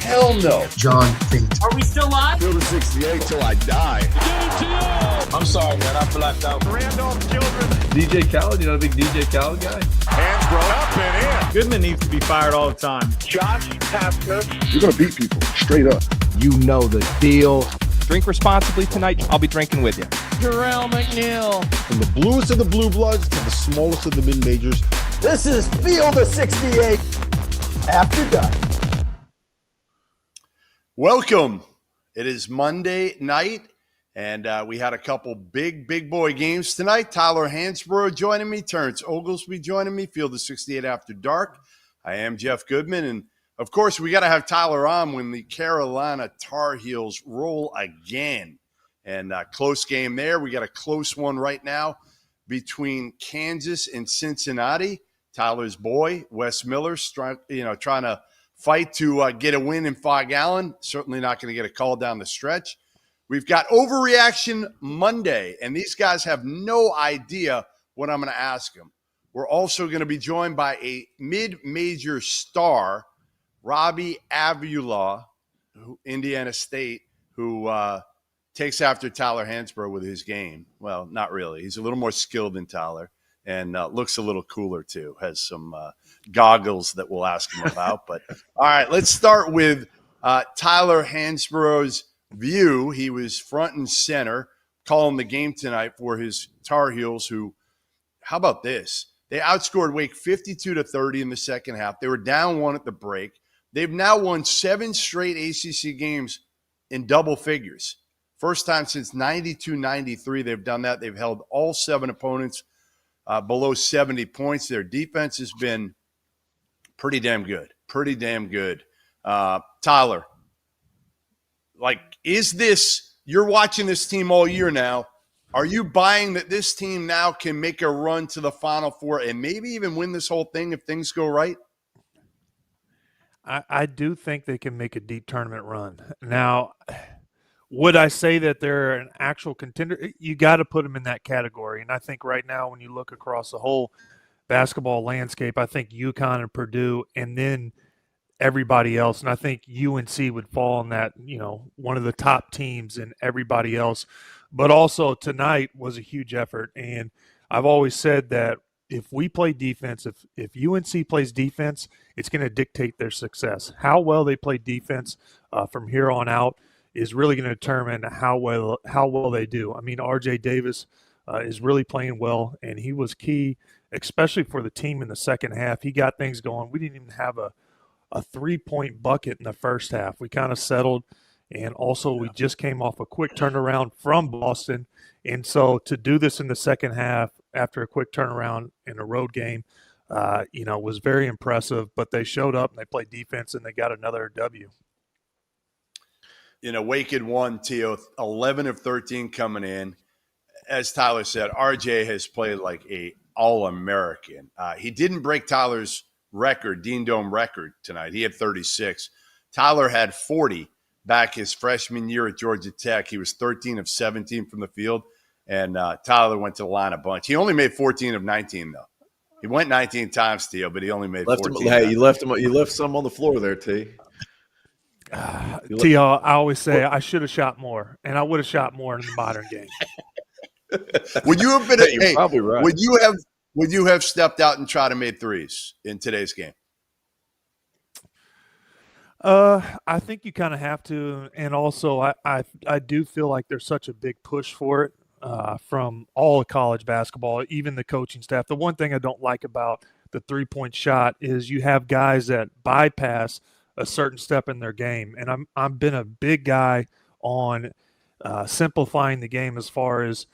Hell no. John Fate. Are we still live? Field of 68 till I die. I'm sorry, man. I blacked out. Randolph Children. DJ Khaled, you not a big DJ Khaled guy? Hansbrough up and in. Goodman needs to be fired all the time. Josh Pastor. You're going to beat people, straight up. You know the deal. Drink responsibly tonight. I'll be drinking with you. Jarrell McNeil. From the bluest of the blue bloods to the smallest of the mid-majors. This is Field of 68 After Dark. Welcome. It is Monday night, and we had a couple big boy games tonight. Tyler Hansbrough joining me, Terrence Oglesby joining me, Field of 68 After Dark. I am Jeff Goodman, and of course, we got to have Tyler on when the Carolina Tar Heels roll again. And close game there. We got a close one right now between Kansas and Cincinnati. Tyler's boy, Wes Miller, trying to fight to get a win in Fog Allen. Certainly not going to get a call down the stretch. We've got Overreaction Monday, and these guys have no idea what I'm going to ask them. We're also going to be joined by a mid-major star, Robbie Avila, Indiana State, who takes after Tyler Hansbrough with his game. Well, not really. He's a little more skilled than Tyler and looks a little cooler too. Has some goggles that we'll ask him about. But all right, let's start with Tyler Hansbrough's view. He was front and center calling the game tonight for his Tar Heels, who, how about this? They outscored Wake 52-30 in the second half. They were down one at the break. They've now won 7 straight ACC games in double figures. First time since 92-93 they've done that. They've held all 7 opponents below 70 points. Their defense has been pretty damn good. Tyler, is this – you're watching this team all year now. Are you buying that this team now can make a run to the Final Four and maybe even win this whole thing if things go right? I do think they can make a deep tournament run. Now, would I say that they're an actual contender? You got to put them in that category. And I think right now when you look across the whole basketball landscape, I think UConn and Purdue and then everybody else. And I think UNC would fall in that, one of the top teams and everybody else. But also tonight was a huge effort. And I've always said that if we play defense, if UNC plays defense, it's going to dictate their success. How well they play defense from here on out is really going to determine how well they do. I mean, R.J. Davis is really playing well, and he was key, especially for the team in the second half. He got things going. We didn't even have a 3-point bucket in the first half. We kind of settled, and also we just came off a quick turnaround from Boston. And so to do this in the second half after a quick turnaround in a road game, was very impressive. But they showed up and they played defense and they got another W. Wake had won, 11 of 13 coming in. As Tyler said, RJ has played like a All-American. He didn't break Tyler's record, Dean Dome record tonight. He had 36. Tyler had 40 back his freshman year at Georgia Tech. He was 13 of 17 from the field, and Tyler went to the line a bunch. He only made 14 of 19, though. He went 19 times, Theo, but he only made 14. You left some on the floor there, T. T, I always say I should have shot more, and I would have shot more in the modern game. Would you have been? You're probably right. Would you have stepped out and tried to make threes in today's game? I think you kind of have to, and also I do feel like there's such a big push for it from all of college basketball, even the coaching staff. The one thing I don't like about the 3-point shot is you have guys that bypass a certain step in their game, and I've been a big guy on simplifying the game as far as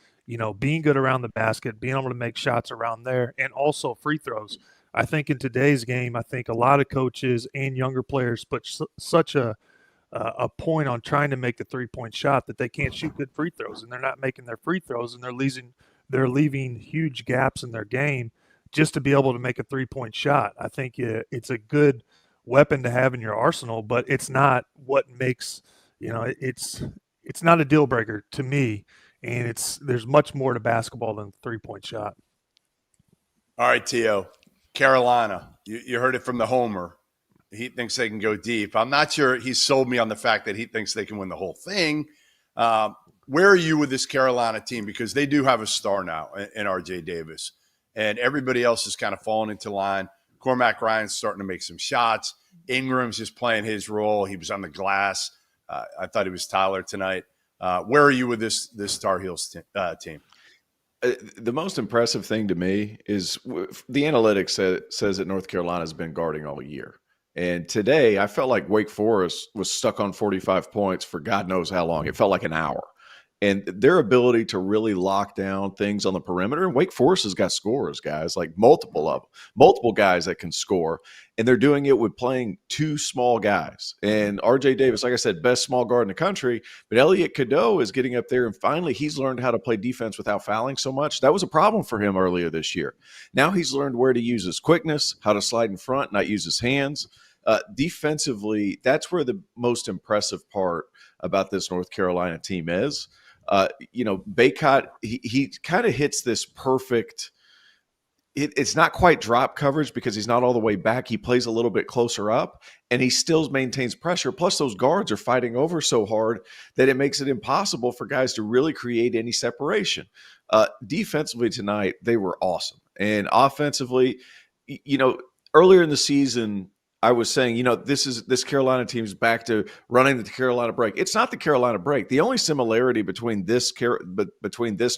being good around the basket, being able to make shots around there, and also free throws. I think in today's game, I think a lot of coaches and younger players put such a point on trying to make the 3-point shot that they can't shoot good free throws, and they're not making their free throws, and they're leaving huge gaps in their game just to be able to make a 3-point shot. I think it's a good weapon to have in your arsenal, but it's not what makes it's not a deal breaker to me, and there's much more to basketball than the 3-point shot. All right, Theo. Carolina, you heard it from the homer. he thinks they can go deep. I'm not sure he sold me on the fact that he thinks they can win the whole thing. Where are you with this Carolina team? Because they do have a star now in R.J. Davis, and everybody else is kind of falling into line. Cormac Ryan's starting to make some shots. Ingram's just playing his role. He was on the glass. I thought he was Tyler tonight. Where are you with this Tar Heels team? The most impressive thing to me is the analytics says that North Carolina has been guarding all year. And today I felt like Wake Forest was stuck on 45 points for God knows how long. It felt like an hour. And their ability to really lock down things on the perimeter, Wake Forest has got scorers, guys, like multiple guys that can score. And they're doing it with playing two small guys. And R.J. Davis, like I said, best small guard in the country. But Elliot Cadeau is getting up there, and finally he's learned how to play defense without fouling so much. That was a problem for him earlier this year. Now he's learned where to use his quickness, how to slide in front, not use his hands. Defensively, that's where the most impressive part about this North Carolina team is. Bacot, he kind of hits this perfect – it's not quite drop coverage because he's not all the way back. He plays a little bit closer up, and he still maintains pressure. Plus, those guards are fighting over so hard that it makes it impossible for guys to really create any separation. Defensively tonight, they were awesome. And offensively, earlier in the season – I was saying, this Carolina team's back to running the Carolina break. It's not the Carolina break. The only similarity between this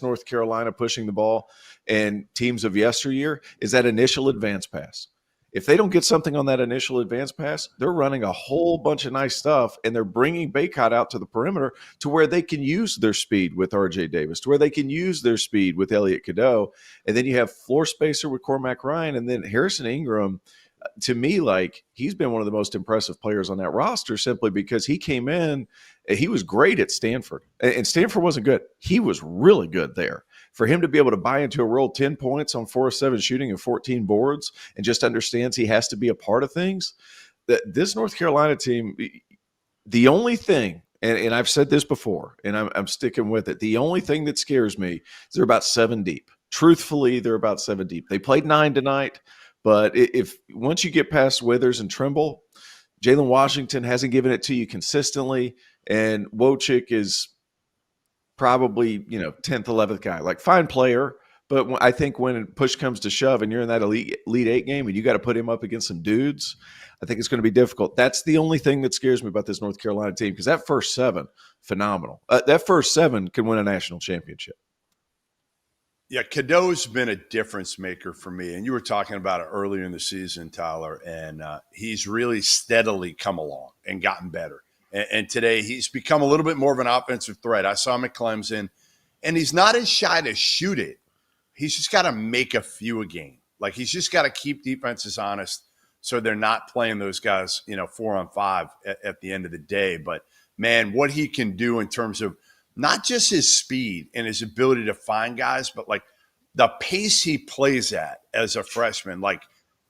North Carolina pushing the ball and teams of yesteryear is that initial advance pass. If they don't get something on that initial advance pass, they're running a whole bunch of nice stuff, and they're bringing Bacot out to the perimeter to where they can use their speed with R.J. Davis, to where they can use their speed with Elliot Cadeau, and then you have floor spacer with Cormac Ryan, and then Harrison Ingram. To me, he's been one of the most impressive players on that roster simply because he came in, he was great at Stanford. And Stanford wasn't good. He was really good there. For him to be able to buy into a role, 10 points on 4 of 7 shooting and 14 boards, and just understands he has to be a part of things. This North Carolina team, the only thing, and I've said this before, and I'm sticking with it, the only thing that scares me is they're about 7 deep. Truthfully, they're about 7 deep. They played 9 tonight. But once you get past Withers and Trimble, Jalen Washington hasn't given it to you consistently, and Wojcik is probably 10th, 11th guy. Fine player, but I think when push comes to shove and you're in that Elite 8 game and you got to put him up against some dudes, I think it's going to be difficult. That's the only thing that scares me about this North Carolina team, because that first 7, phenomenal. That first 7 can win a national championship. Yeah, Cadeau's been a difference maker for me. And you were talking about it earlier in the season, Tyler, and he's really steadily come along and gotten better. And today he's become a little bit more of an offensive threat. I saw him at Clemson, and he's not as shy to shoot it. He's just got to make a few a game. He's just got to keep defenses honest so they're not playing those guys, 4-on-5 at the end of the day. But, man, what he can do in terms of not just his speed and his ability to find guys, but the pace he plays at as a freshman,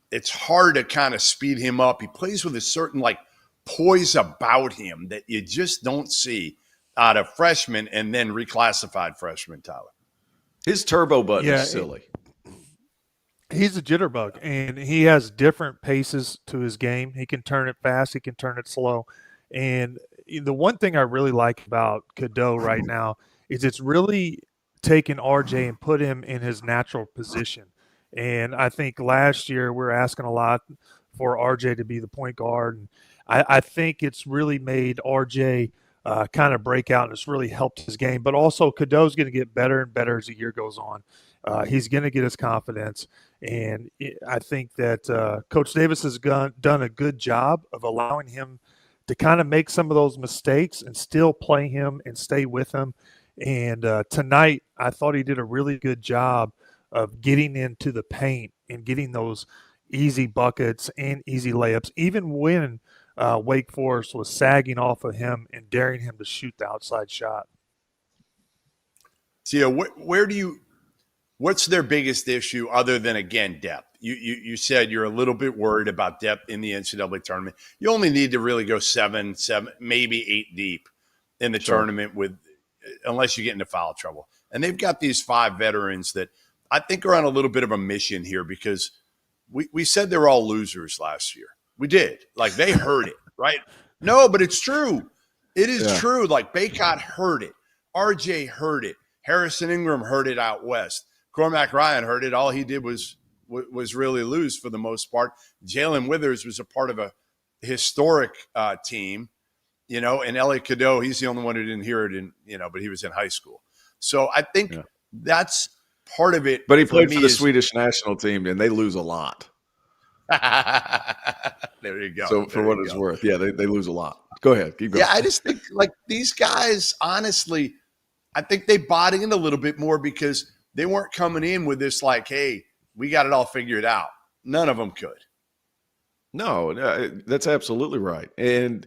it's hard to kind of speed him up. He plays with a certain poise about him that you just don't see out of freshmen and then reclassified freshmen, Tyler. His turbo button is silly. He's a jitterbug, and he has different paces to his game. He can turn it fast. He can turn it slow. And the one thing I really like about Cadeau right now is it's really taken RJ and put him in his natural position. And I think last year we were asking a lot for RJ to be the point guard. And I think it's really made RJ kind of break out, and it's really helped his game. But also Cadeau's going to get better and better as the year goes on. He's going to get his confidence. And I think that Coach Davis has done a good job of allowing him to kind of make some of those mistakes and still play him and stay with him. And tonight, I thought he did a really good job of getting into the paint and getting those easy buckets and easy layups, even when Wake Forest was sagging off of him and daring him to shoot the outside shot. Tia, what's their biggest issue other than, again, depth? You said you're a little bit worried about depth in the NCAA tournament. You only need to really go 7, maybe 8 deep in the tournament unless you get into foul trouble. And they've got these 5 veterans that I think are on a little bit of a mission here, because we said they were all losers last year. We did. Like, they heard it, right? No, but it's true. It is true. Like, Bacot heard it. RJ heard it. Harrison Ingram heard it out west. Cormac Ryan heard it. All he did was really lose for the most part. Jalen Withers was a part of a historic team, and Elliot Cadeau, he's the only one who didn't hear it but he was in high school. So I think that's part of it. But he played for the Swedish national team, and they lose a lot. There you go. So for what it's worth, they lose a lot. Go ahead. Keep going. Yeah, I just think, like, these guys, honestly, I think they bought in a little bit more because they weren't coming in with this, like, hey, we got it all figured out. None of them could. No, that's absolutely right. And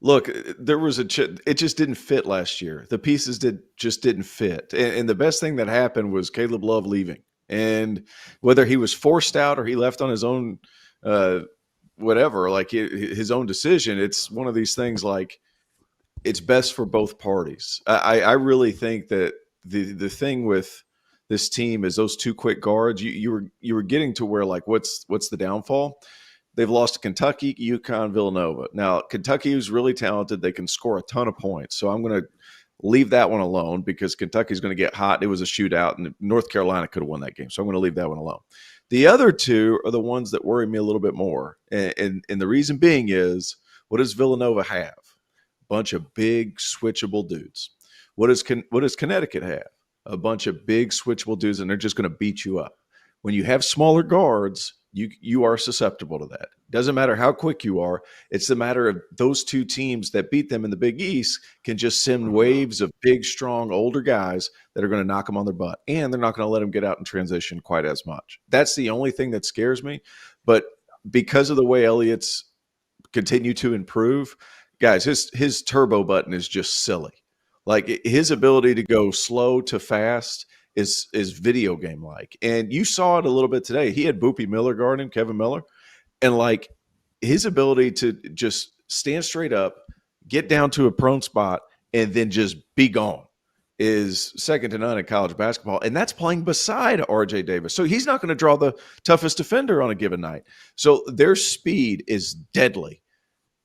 look, there was it just didn't fit last year. The pieces just didn't fit. And the best thing that happened was Caleb Love leaving. And whether he was forced out or he left on his own, whatever, like his own decision, it's one of these things, like, it's best for both parties. I really think that the thing with this team is those two quick guards. You were getting to where, like, what's the downfall? They've lost to Kentucky, UConn, Villanova. Now, Kentucky is really talented. They can score a ton of points. So I'm going to leave that one alone because Kentucky's going to get hot. It was a shootout, and North Carolina could have won that game. So I'm going to leave that one alone. The other two are the ones that worry me a little bit more. And the reason being is, what does Villanova have? A bunch of big, switchable dudes. What does Connecticut have? A bunch of big, switchable dudes, and they're just going to beat you up. When you have smaller guards, you are susceptible to that. Doesn't matter how quick you are. It's the matter of those two teams that beat them in the Big East can just send waves of big, strong, older guys that are going to knock them on their butt. And they're not going to let them get out in transition quite as much. That's the only thing that scares me. But because of the way Elliott's continue to improve, guys, his turbo button is just silly. Like, his ability to go slow to fast is video game like. And you saw it a little bit today. He had Boopy Miller guarding him, Kevin Miller. And, like, his ability to just stand straight up, get down to a prone spot, and then just be gone is second to none in college basketball. And that's playing beside RJ Davis. So he's not going to draw the toughest defender on a given night. So their speed is deadly.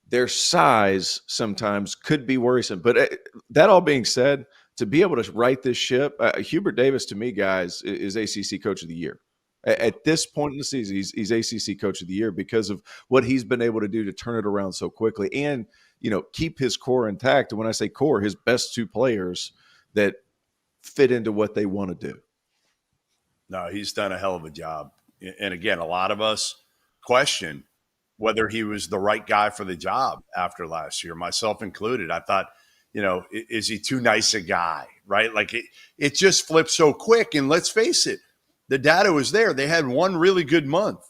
Their size sometimes could be worrisome. But that all being said, to be able to right this ship, Hubert Davis, to me, guys, is ACC Coach of the Year. At this point in the season, he's ACC Coach of the Year because of what he's been able to do to turn it around so quickly and, keep his core intact. And when I say core, his best two players that fit into what they want to do. No, he's done a hell of a job. And again, a lot of us question whether he was the right guy for the job after last year, myself included. I thought, is he too nice a guy, right? Like, it just flipped so quick. And let's face it, the data was there. They had one really good month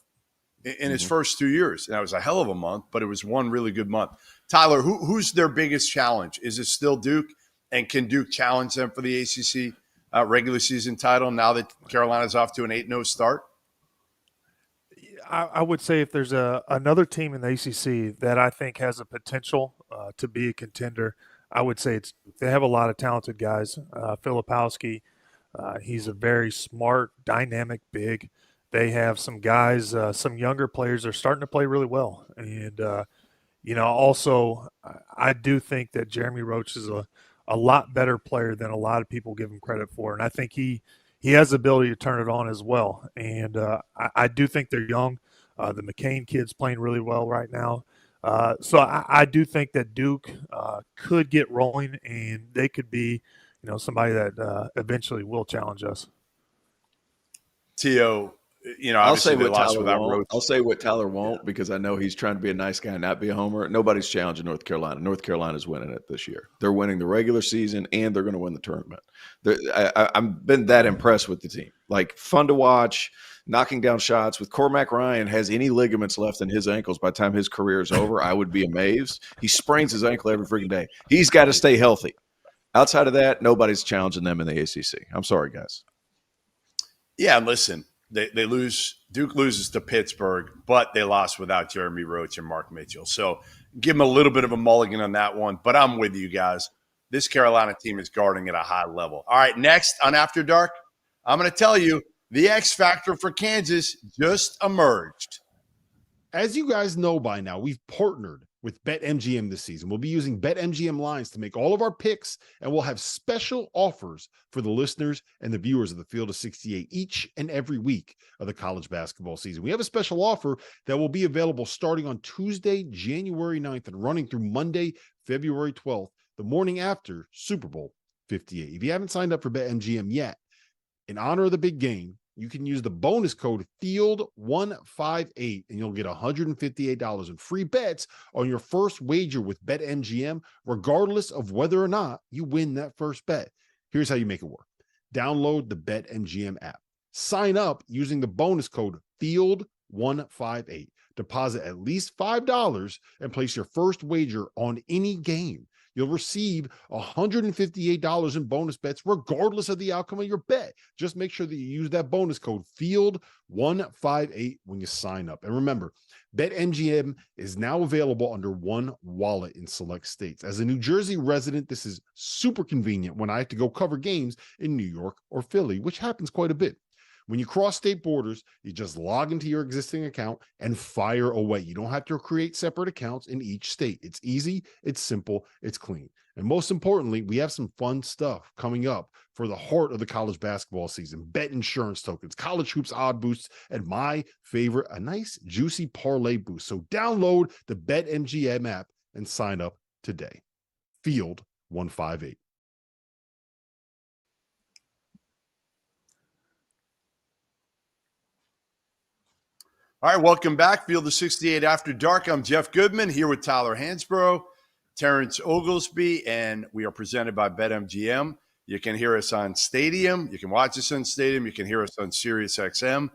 in his first 2 years. And that was a hell of a month, but it was one really good month. Tyler, who's their biggest challenge? Is it still Duke? And can Duke challenge them for the ACC regular season title now that Carolina's off to an 8-0 start? I would say if there's another team in the ACC that I think has a potential to be a contender, I would say they have a lot of talented guys. Filipowski, he's a very smart, dynamic big. They have some guys, some younger players are starting to play really well. And, also I do think that Jeremy Roach is a lot better player than a lot of people give him credit for. And I think he has the ability to turn it on as well. And I do think they're young. The McCain kid's playing really well right now. So I do think that Duke could get rolling, and they could be, somebody that eventually will challenge us. Tio, I'll say what Tyler won't. I'll say what Tyler won't because I know he's trying to be a nice guy and not be a homer. Nobody's challenging North Carolina. North Carolina's winning it this year. They're winning the regular season, and they're going to win the tournament. I've been that impressed with the team. Like, fun to watch, knocking down shots. With Cormac Ryan has any ligaments left in his ankles by the time his career is over, I would be amazed. He sprains his ankle every freaking day. He's got to stay healthy. Outside of that, nobody's challenging them in the ACC. I'm sorry, guys. Yeah, listen. They lose. Duke loses to Pittsburgh, but they lost without Jeremy Roach and Mark Mitchell. So give them a little bit of a mulligan on that one. But I'm with you guys. This Carolina team is guarding at a high level. All right, next on After Dark, I'm going to tell you the X factor for Kansas just emerged. As you guys know by now, we've partnered with BetMGM this season. We'll be using BetMGM lines to make all of our picks, and we'll have special offers for the listeners and the viewers of the Field of 68 each and every week of the college basketball season. We have a special offer that will be available starting on Tuesday, January 9th and running through Monday, February 12th, the morning after Super Bowl 58. If you haven't signed up for BetMGM yet, in honor of the big game, you can use the bonus code FIELD158 and you'll get $158 in free bets on your first wager with BetMGM, regardless of whether or not you win that first bet. Here's how you make it work. Download the BetMGM app. Sign up using the bonus code FIELD158. Deposit at least $5 and place your first wager on any game. You'll receive $158 in bonus bets regardless of the outcome of your bet. Just make sure that you use that bonus code FIELD158 when you sign up. And remember, BetMGM is now available under one wallet in select states. As a New Jersey resident, this is super convenient when I have to go cover games in New York or Philly, which happens quite a bit. When you cross state borders, you just log into your existing account and fire away. You don't have to create separate accounts in each state. It's easy, it's simple, it's clean. And most importantly, we have some fun stuff coming up for the heart of the college basketball season. Bet insurance tokens, college hoops odd boosts, and my favorite, a nice juicy parlay boost. So download the BetMGM app and sign up today. Field 158. All right, welcome back. Field of 68 After Dark. I'm Jeff Goodman here with Tyler Hansbrough, Terrence Oglesby, and we are presented by BetMGM. You can hear us on Stadium. You can watch us on Stadium. You can hear us on SiriusXM.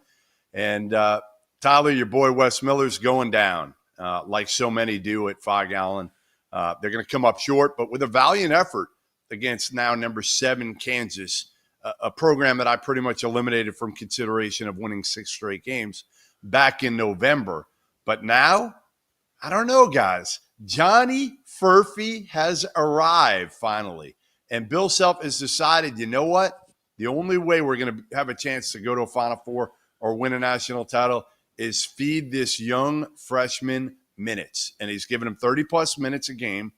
And Tyler, your boy Wes Miller's going down like so many do at Fog Allen. They're going to come up short, but with a valiant effort against now number 7 Kansas, a program that I pretty much eliminated from consideration of winning 6 straight games back in November. But now, I don't know, guys. Johnny Furphy has arrived finally. And Bill Self has decided, you know what? The only way we're going to have a chance to go to a Final Four or win a national title is feed this young freshman minutes. And he's given him 30-plus minutes a game.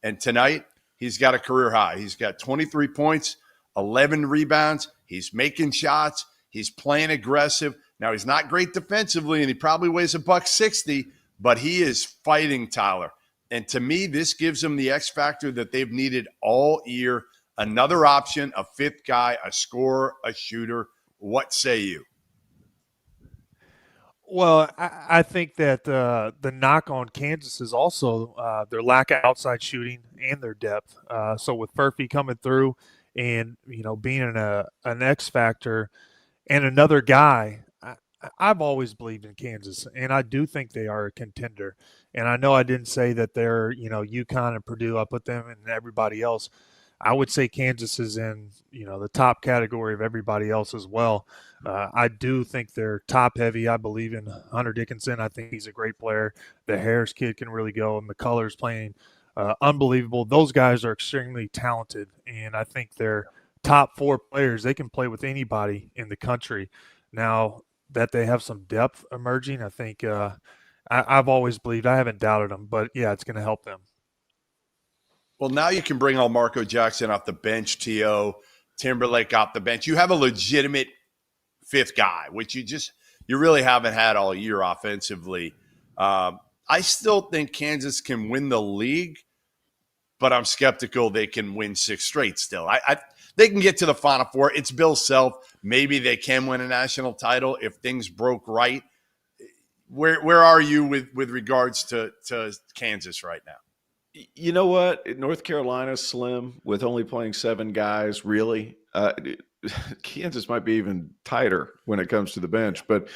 And tonight, he's got a career high. He's got 23 points, 11 rebounds. He's making shots. He's playing aggressive. Now, he's not great defensively, and he probably weighs $160, but he is fighting, Tyler. And to me, this gives them the X factor that they've needed all year. Another option, a fifth guy, a scorer, a shooter. What say you? Well, I think that the knock on Kansas is also their lack of outside shooting and their depth. So with Furphy coming through and, being an X factor and another guy, I've always believed in Kansas, and I do think they are a contender. And I know I didn't say that they're, UConn and Purdue. I put them and everybody else. I would say Kansas is in, the top category of everybody else as well. I do think they're top heavy. I believe in Hunter Dickinson. I think he's a great player. The Harris kid can really go, and McCullers playing unbelievable. Those guys are extremely talented, and I think they're top 4 players. They can play with anybody in the country. Now that they have some depth emerging, I think I've always believed. I haven't doubted them, but, yeah, it's going to help them. Well, now you can bring all Marco Jackson off the bench, T.O., Timberlake off the bench. You have a legitimate fifth guy, which you really haven't had all year offensively. I still think Kansas can win the league, but I'm skeptical they can win 6 straight still. They can get to the Final Four. It's Bill Self. Maybe they can win a national title if things broke right. Where are you with regards to Kansas right now? You know what? North Carolina's slim with only playing 7 guys, really. Kansas might be even tighter when it comes to the bench. But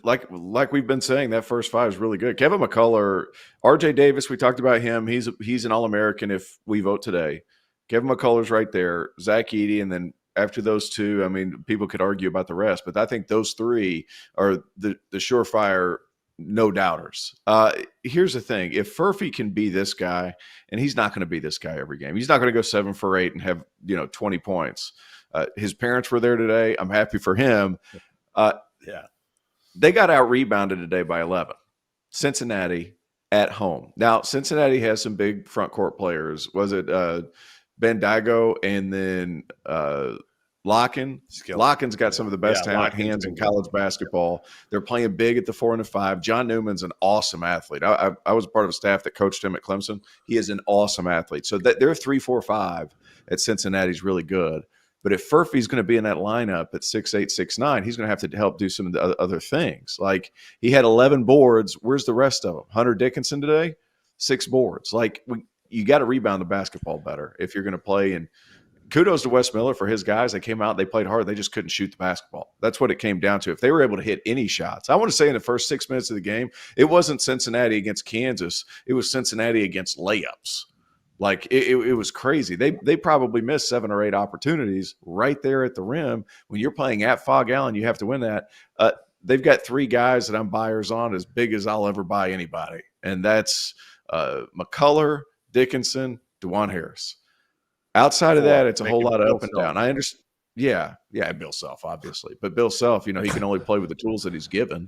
like we've been saying, that first 5 is really good. Kevin McCullough, R.J. Davis, we talked about him. He's an All-American if we vote today. Kevin McCullough's right there. Zach Edey, and then after those 2, I mean, people could argue about the rest. But I think those 3 are the surefire no-doubters. Here's the thing. If Furphy can be this guy, and he's not going to be this guy every game. He's not going to go 7 for 8 and have 20 points. His parents were there today. I'm happy for him. Yeah, they got out-rebounded today by 11. Cincinnati at home. Now, Cincinnati has some big front court players. Was it Bandago and then Locken? Locken's got some of the best talent hands in college basketball. They're playing big at the 4 and the 5. John Newman's an awesome athlete. I was part of a staff that coached him at Clemson. He is an awesome athlete. So they're 3, 4, 5 at Cincinnati's really good. But if Furphy's going to be in that lineup at 6'8", 6'9", he's going to have to help do some of the other things. Like he had 11 boards. Where's the rest of them? Hunter Dickinson today, 6 boards. Like you got to rebound the basketball better if you're going to play. And kudos to Wes Miller for his guys. They came out, they played hard. They just couldn't shoot the basketball. That's what it came down to. If they were able to hit any shots, I want to say in the first 6 minutes of the game, it wasn't Cincinnati against Kansas. It was Cincinnati against layups. Like it was crazy. They probably missed 7 or 8 opportunities right there at the rim. When you're playing at Fog Allen, you have to win that. They've got 3 guys that I'm buyers on as big as I'll ever buy anybody, and that's McCullough, Dickinson, DeJuan Harris. Outside of that, it's a whole lot of up and down. I understand. Yeah, Bill Self, obviously, but Bill Self, he can only play with the tools that he's given.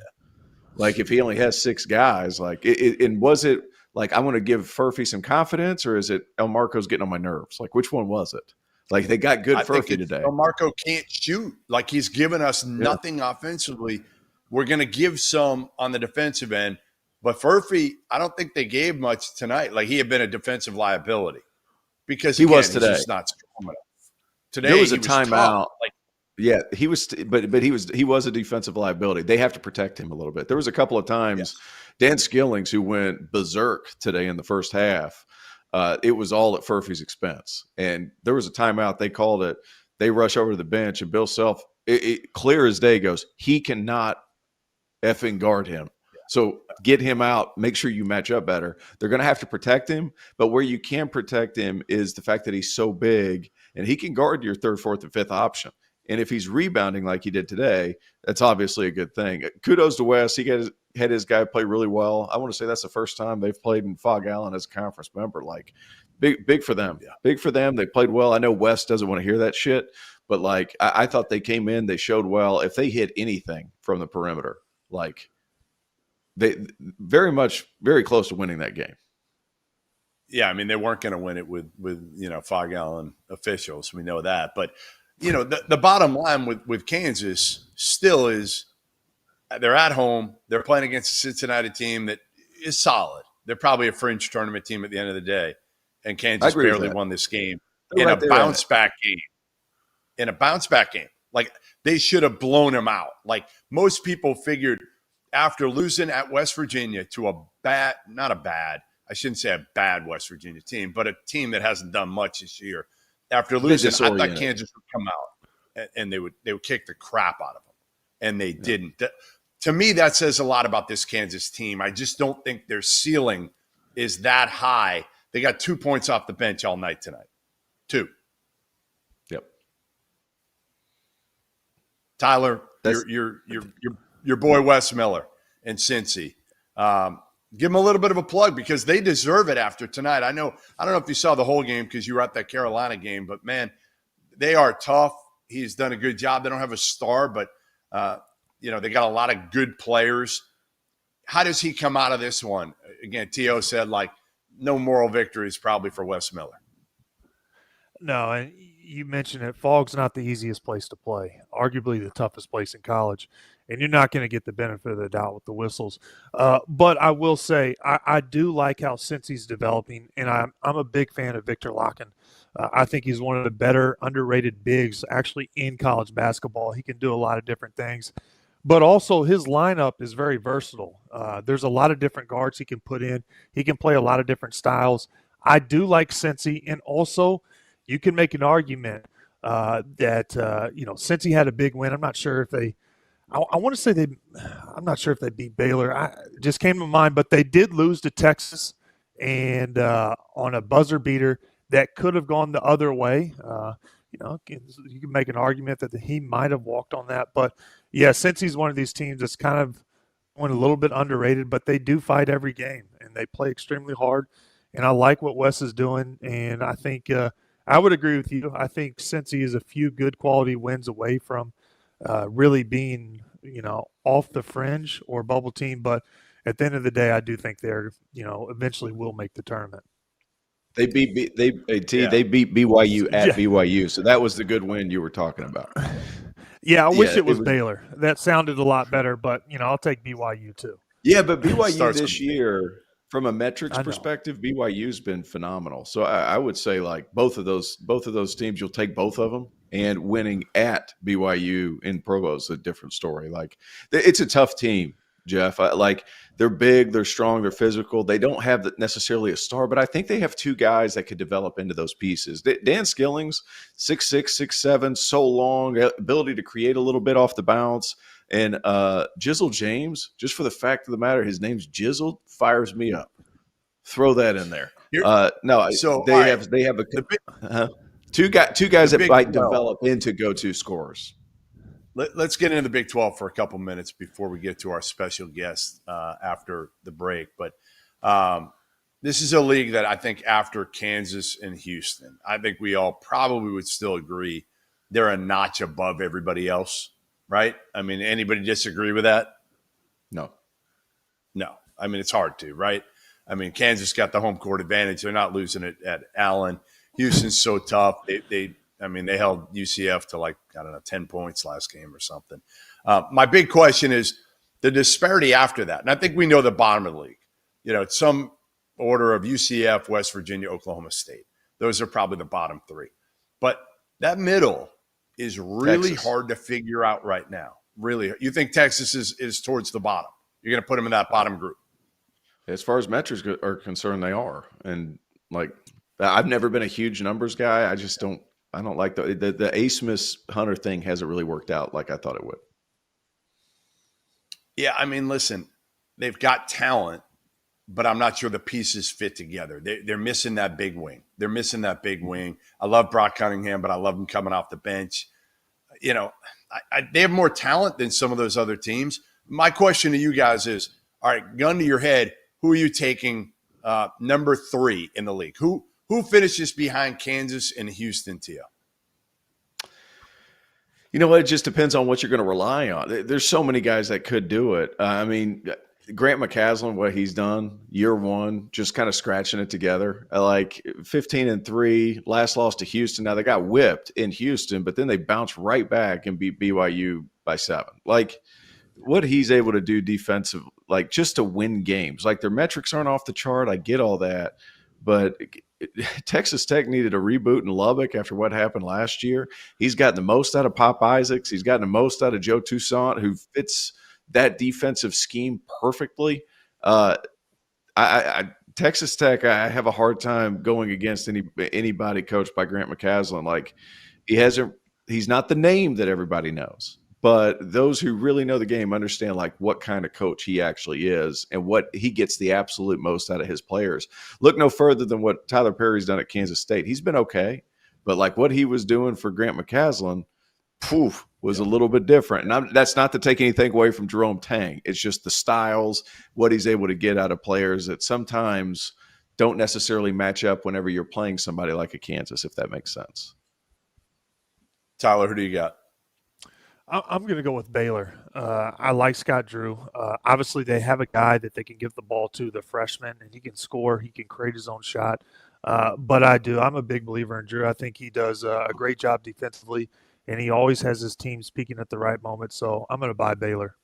Like if he only has 6 guys, like and was it? Like, I want to give Furphy some confidence, or is it El Marco's getting on my nerves? Like, which one was it? Like, they got good Furphy today. El Marco can't shoot. Like, he's given us nothing offensively. We're going to give some on the defensive end. But Furphy, I don't think they gave much tonight. Like, he had been a defensive liability. Because, he was today. He's just not strong enough. Today, there was a timeout. Like, yeah, he was, but he was a defensive liability. They have to protect him a little bit. There was a couple of times, Dan Skillings, who went berserk today in the first half, it was all at Furphy's expense. And there was a timeout. They called it. They rush over to the bench, and Bill Self, clear as day, goes, he cannot effing guard him. So get him out. Make sure you match up better. They're going to have to protect him, but where you can protect him is the fact that he's so big, and he can guard your 3rd, 4th, and 5th option. And if he's rebounding like he did today, that's obviously a good thing. Kudos to Wes. He had his guy play really well. I want to say that's the first time they've played in Fog Allen as a conference member. Like, big for them. Yeah. Big for them. They played well. I know Wes doesn't want to hear that shit, but, like, I thought they came in, they showed well. If they hit anything from the perimeter, like, they very close to winning that game. Yeah, I mean, they weren't going to win it with Fog Allen officials. We know that. But, the bottom line with Kansas still is they're at home. They're playing against a Cincinnati team that is solid. They're probably a fringe tournament team at the end of the day. And Kansas barely won this game in a bounce-back game. In a bounce-back game. Like, they should have blown them out. Like, most people figured after losing at West Virginia to a bad West Virginia team, but a team that hasn't done much this year. After losing, I thought Kansas would come out and they would kick the crap out of them, and they didn't. To me, that says a lot about this Kansas team. I just don't think their ceiling is that high. They got 2 points off the bench all night tonight. 2. Yep. Tyler, your boy Wes Miller and Cincy. Give them a little bit of a plug because they deserve it after tonight. I don't know if you saw the whole game because you were at that Carolina game, but, man, they are tough. He's done a good job. They don't have a star, but, they got a lot of good players. How does he come out of this one? Again, T.O. said, like, no moral victories probably for Wes Miller. No, and you mentioned it. Fog's not the easiest place to play, arguably the toughest place in college. And you're not going to get the benefit of the doubt with the whistles. But I will say I do like how Cincy's developing, and I'm a big fan of Victor Locken. I think he's one of the better underrated bigs actually in college basketball. He can do a lot of different things. But also his lineup is very versatile. There's a lot of different guards he can put in. He can play a lot of different styles. I do like Cincy, and also you can make an argument that Cincy had a big win. I'm not sure if they – I want to say I'm not sure if they beat Baylor. It just came to mind, but they did lose to Texas and on a buzzer beater that could have gone the other way. You can make an argument that he might have walked on that. But, yeah, since he's one of these teams that's kind of went a little bit underrated, but they do fight every game, and they play extremely hard. And I like what Wes is doing, and I think I would agree with you. I think Cincy is a few good quality wins away from really being, off the fringe or bubble team. But at the end of the day, I do think they're, eventually will make the tournament. They beat BYU at BYU, so that was the good win you were talking about. Yeah, I wish it was Baylor. That sounded a lot better, but I'll take BYU too. Yeah, but BYU this year, from a metrics perspective, BYU's been phenomenal. So I would say like both of those teams, you'll take both of them, and winning at BYU in Provo is a different story. Like it's a tough team, Jeff. They're big, they're strong, they're physical. They don't have necessarily a star, but I think they have two guys that could develop into those pieces. Dan Skilling's 6'6", 6'7", so long, ability to create a little bit off the bounce. And Jizzle James, just for the fact of the matter, his name's Jizzle, fires me up. Throw that in there. They have two guys that might develop into go-to scorers. Let's get into the Big 12 for a couple minutes before we get to our special guest after the break. But this is a league that I think after Kansas and Houston, I think we all probably would still agree they're a notch above everybody else, right? I mean, anybody disagree with that? No. I mean, it's hard to, right? I mean, Kansas got the home court advantage. They're not losing it at Allen. Houston's so tough. They held UCF to 10 points last game or something. My big question is the disparity after that. And I think we know the bottom of the league. It's some order of UCF, West Virginia, Oklahoma State. Those are probably the bottom three. But that middle is really hard to figure out right now. Really. You think Texas is towards the bottom? You're going to put them in that bottom group? As far as metrics are concerned, they are. And I've never been a huge numbers guy. I don't like the Asmus Hunter thing hasn't really worked out like I thought it would. Yeah, I mean, listen, they've got talent, but I'm not sure the pieces fit together. They're missing that big wing. I love Brock Cunningham, but I love him coming off the bench. They have more talent than some of those other teams. My question to you guys is, all right, gun to your head, who are you taking number 3 in the league? Who finishes behind Kansas and Houston to you? You know what? It just depends on what you're going to rely on. There's so many guys that could do it. Grant McCaslin, what he's done, year one, just kind of scratching it together. 15-3, last loss to Houston. Now they got whipped in Houston, but then they bounced right back and beat BYU by 7. What he's able to do defensive, just to win games. Their metrics aren't off the chart. I get all that, but Texas Tech needed a reboot in Lubbock after what happened last year. He's gotten the most out of Pop Isaacs. He's gotten the most out of Joe Toussaint, who fits that defensive scheme perfectly. Texas Tech, I have a hard time going against anybody coached by Grant McCaslin. He's not the name that everybody knows. But those who really know the game understand what kind of coach he actually is and what he gets the absolute most out of his players. Look no further than what Tyler Perry's done at Kansas State. He's been okay, but what he was doing for Grant McCaslin, was a little bit different. And that's not to take anything away from Jerome Tang. It's just the styles, what he's able to get out of players that sometimes don't necessarily match up whenever you're playing somebody like a Kansas, if that makes sense. Tyler, who do you got? I'm going to go with Baylor. I like Scott Drew. Obviously, they have a guy that they can give the ball to, the freshman, and he can score. He can create his own shot. But I'm a big believer in Drew. I think he does a great job defensively, and he always has his team speaking at the right moment. So I'm going to buy Baylor.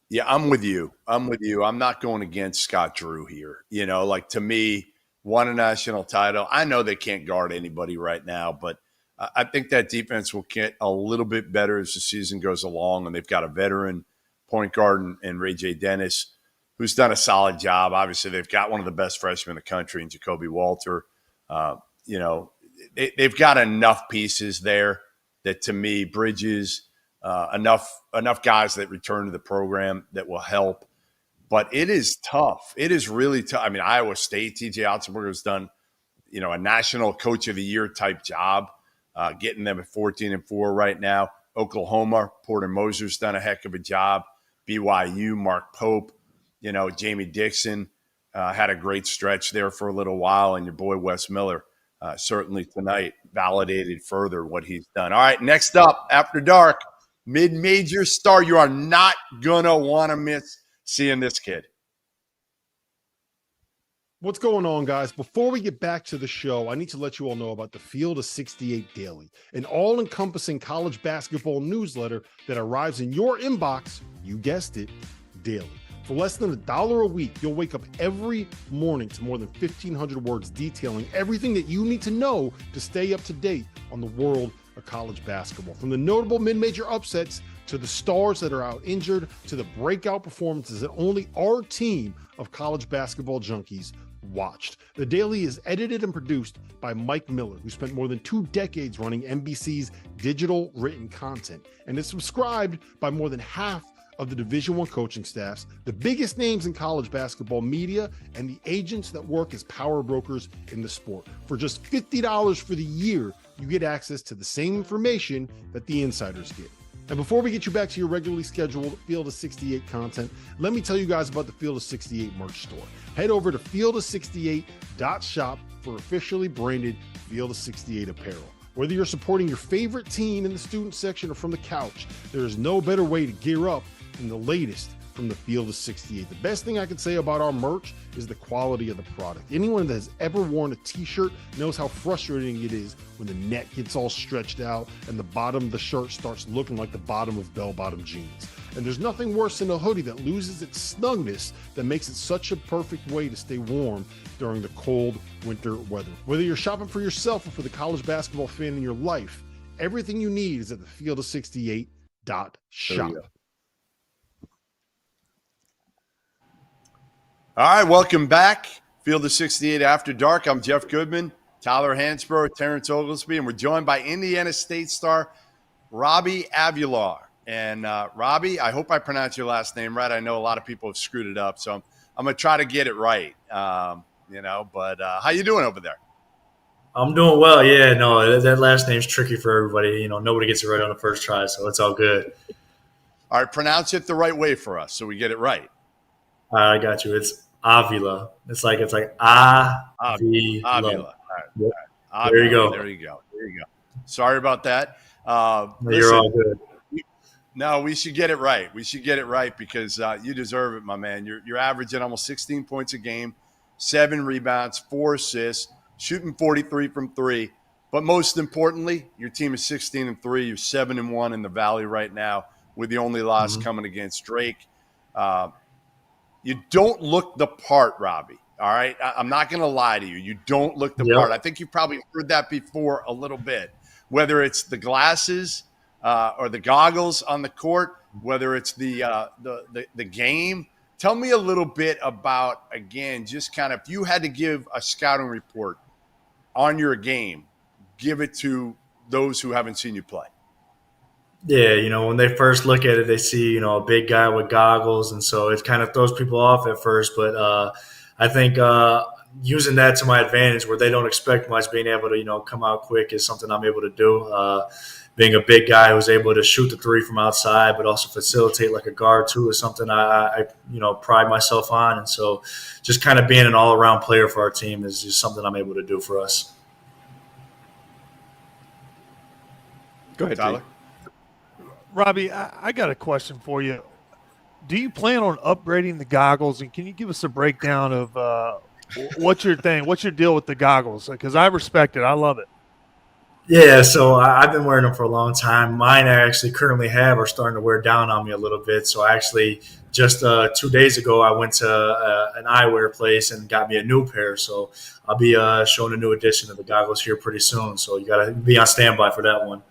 Yeah, I'm with you. I'm not going against Scott Drew here. To me, won a national title. I know they can't guard anybody right now, but I think that defense will get a little bit better as the season goes along, and they've got a veteran point guard in Ray J. Dennis who's done a solid job. Obviously, they've got one of the best freshmen in the country in Jacoby Walter. They've got enough pieces there that, to me, Bridges, enough guys that return to the program that will help. But it is tough. It is really tough. Iowa State, TJ Otzelberger has done, a national coach of the year type job. Getting them at 14-4 right now. Oklahoma, Porter Moser's done a heck of a job. BYU, Mark Pope, Jamie Dixon had a great stretch there for a little while, and your boy Wes Miller certainly tonight validated further what he's done. All right, next up, after dark, mid-major star. You are not gonna want to miss seeing this kid. What's going on, guys? Before we get back to the show, I need to let you all know about the Field of 68 Daily, an all-encompassing college basketball newsletter that arrives in your inbox, you guessed it, daily. For less than $1 a week, you'll wake up every morning to more than 1,500 words detailing everything that you need to know to stay up to date on the world of college basketball. From the notable mid-major upsets to the stars that are out injured to the breakout performances that only our team of college basketball junkies watched. The Daily is edited and produced by Mike Miller, who spent more than 2 decades running NBC's digital written content, and is subscribed by more than half of the Division I coaching staffs, the biggest names in college basketball media, and the agents that work as power brokers in the sport. For just $50 for the year, you get access to the same information that the insiders get. And before we get you back to your regularly scheduled Field of 68 content, let me tell you guys about the Field of 68 merch store. Head over to field68.shop for officially branded Field of 68 apparel. Whether you're supporting your favorite team in the student section or from the couch, there is no better way to gear up than the latest from the Field of 68. The best thing I can say about our merch is the quality of the product. Anyone that has ever worn a t-shirt knows how frustrating it is when the neck gets all stretched out and the bottom of the shirt starts looking like the bottom of bell-bottom jeans. And there's nothing worse than a hoodie that loses its snugness that makes it such a perfect way to stay warm during the cold winter weather. Whether you're shopping for yourself or for the college basketball fan in your life, everything you need is at the Field of 68.shop. All right, welcome back. Field of 68 After Dark. I'm Jeff Goodman, Tyler Hansbrough, Terrence Oglesby, and we're joined by Indiana State star Robbie Avila. And Robbie, I hope I pronounced your last name right. I know a lot of people have screwed it up, so I'm going to try to get it right. But how you doing over there? I'm doing well. Yeah, no, that last name's tricky for everybody. Nobody gets it right on the first try, so it's all good. All right, pronounce it the right way for us so we get it right. I got you. It's Avila. It's like Avila. Avila. All right. Yep. All right. There you go. There you go. Sorry about that. You're all good. No, we should get it right. We should get it right because you deserve it, my man. You're averaging almost 16 points a game, 7 rebounds, 4 assists, shooting 43 from 3. But most importantly, your team is 16-3. You're 7-1 in the Valley right now, with the only loss coming against Drake. You don't look the part, Robbie. All right? I'm not going to lie to you. You don't look the part. I think you've probably heard that before a little bit, whether it's the glasses or the goggles on the court, whether it's the game. Tell me a little bit about, again, just kind of if you had to give a scouting report on your game, give it to those who haven't seen you play. Yeah, when they first look at it, they see, a big guy with goggles, and so it kind of throws people off at first. But I think using that to my advantage where they don't expect much, being able to, come out quick is something I'm able to do. Being a big guy who's able to shoot the three from outside but also facilitate like a guard too is something I pride myself on. And so just kind of being an all-around player for our team is just something I'm able to do for us. Go ahead, Tyler. Robbie, I got a question for you. Do you plan on upgrading the goggles, and can you give us a breakdown of what's your thing? What's your deal with the goggles? Because I respect it. I love it. Yeah, so I've been wearing them for a long time. Mine I actually currently are starting to wear down on me a little bit. So I actually just 2 days ago I went to an eyewear place and got me a new pair. So I'll be showing a new edition of the goggles here pretty soon. So you got to be on standby for that one.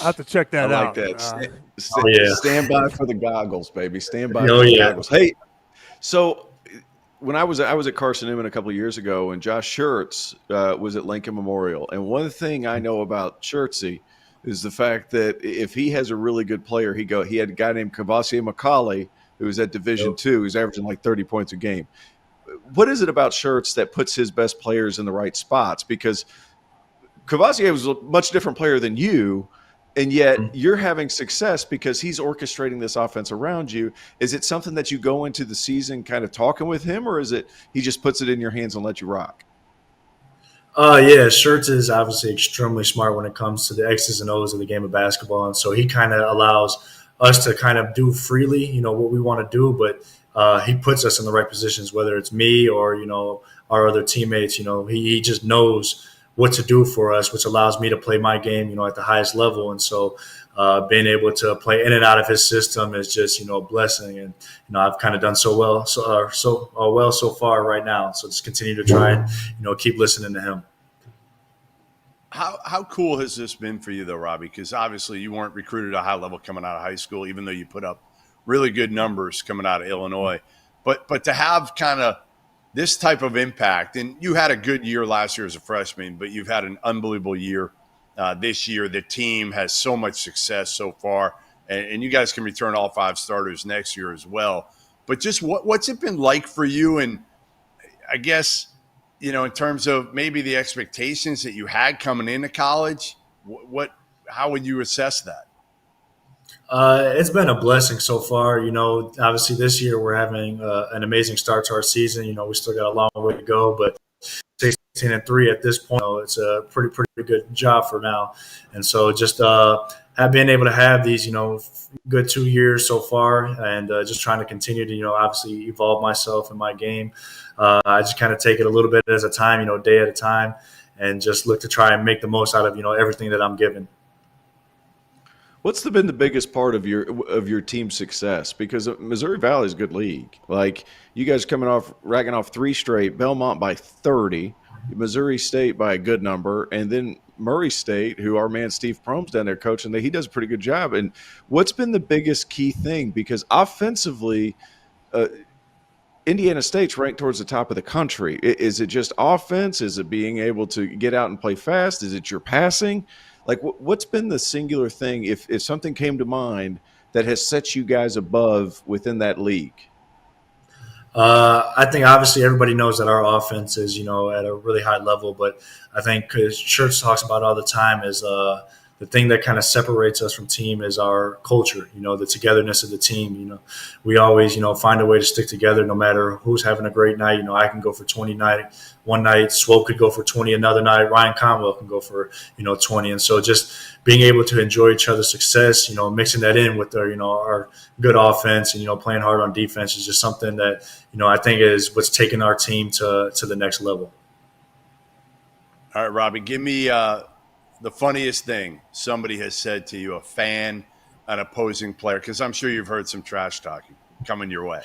I have to check that out. I like that. Stand by for the goggles, baby. Stand by for the goggles. Hey, so when I was at Carson Newman a couple of years ago, and Josh Schertz was at Lincoln Memorial, and one thing I know about Schertzy is the fact that if he has a really good player, he had a guy named Kavasi McCauley who was at Division II, who's averaging like 30 points a game. What is it about Schertz that puts his best players in the right spots? Because Kavasi was a much different player than you. And yet you're having success because he's orchestrating this offense around you. Is it something that you go into the season kind of talking with him, or is it he just puts it in your hands and lets you rock? Yeah, Schertz is obviously extremely smart when it comes to the X's and O's of the game of basketball. And so he kind of allows us to kind of do freely, what we want to do, but he puts us in the right positions, whether it's me or, our other teammates. He just knows what to do for us, which allows me to play my game, at the highest level. And so being able to play in and out of his system is just, a blessing. And, I've kind of done so well so far right now. So just continue to try and, keep listening to him. How cool has this been for you, though, Robbie? Because obviously you weren't recruited at a high level coming out of high school, even though you put up really good numbers coming out of Illinois. But to have kind of this type of impact, and you had a good year last year as a freshman, but you've had an unbelievable year this year. The team has so much success so far, and you guys can return all 5 starters next year as well. But just what's it been like for you? And I guess, in terms of maybe the expectations that you had coming into college, how would you assess that? It's been a blessing so far. Obviously this year we're having an amazing start to our season. We still got a long way to go, but 16-3 at this point, it's a pretty good job for now. And so just have been able to have these, good 2 years so far, and just trying to continue to, obviously evolve myself in my game. I just kind of take it a little bit at a time, day at a time, and just look to try and make the most out of, everything that I'm given. What's been the biggest part of your team's success? Because Missouri Valley is a good league. Like, you guys racking off 3 straight, Belmont by 30, Missouri State by a good number, and then Murray State, who our man Steve Prohm's down there coaching, he does a pretty good job. And what's been the biggest key thing? Because offensively, Indiana State's ranked towards the top of the country. Is it just offense? Is it being able to get out and play fast? Is it your passing? Like, what's been the singular thing, if something came to mind, that has set you guys above within that league? I think obviously everybody knows that our offense is, at a really high level. But I think, because Church talks about all the time, is the thing that kind of separates us from team is our culture, the togetherness of the team. We always, find a way to stick together no matter who's having a great night. I can go for 20 one night, Swope could go for 20 another night, Ryan Conwell can go for, 20. And so just being able to enjoy each other's success, mixing that in with our good offense and, playing hard on defense is just something that, I think is what's taken our team to the next level. All right, Robbie, give me the funniest thing somebody has said to you, a fan, an opposing player, because I'm sure you've heard some trash talking coming your way.